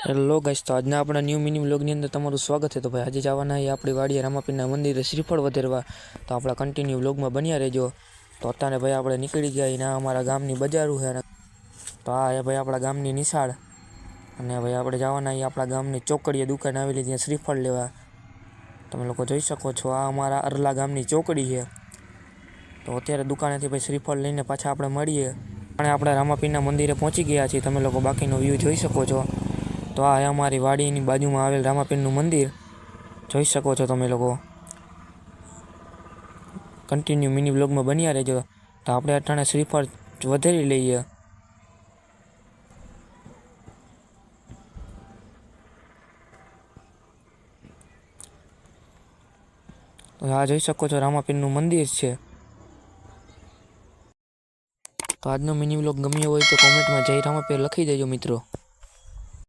Hello guys, તો આજના આપણા ન્યૂ મિની વ્લોગની અંદર તમારું સ્વાગત છે। તો ભાઈ આજે જવાના છે આપણી વાડીએ રામાપીરના મંદિરે શ્રીફળ વધેરવા। તો આપણા કન્ટિન્યુ વ્લોગમાં બન્યા રહેજો। તો અત્યારે ભાઈ આપણે નીકળી ગયા ના અમારા ગામની બજારું છે। તો આ છે ભાઈ આપણા ગામની નિશાળ અને ભાઈ આપણે જવાના આપણા ગામની ચોકડીએ દુકાન આવેલી ત્યાં શ્રીફળ લેવા। તમે લોકો જોઈ શકો છો આ અમારા અરલા ગામની ચોકડી છે। તો અત્યારે દુકાનેથી ભાઈ શ્રીફળ લઈને પાછા આપણે મળીએ અને આપણે રામાપીરના મંદિરે પહોંચી ગયા છીએ। તમે લોકો બાકીનો વ્યૂ જોઈ શકો છો। તો આ અમારી વાડીની બાજુમાં આવેલ રામાપીરનું મંદિર જોઈ શકો છો તમે લોકો। કન્ટિન્યુ મિની વ્લોગમાં બન્યા રહેજો। તો આપણે અટાણે શ્રીફળ વધેરી લઈએ। તો આ જોઈ શકો છો રામાપીરનું મંદિર છે। તો આજનો મિની વ્લોગ ગમ્યો હોય તો કોમેન્ટમાં જય રામાપીર લખી દેજો મિત્રો।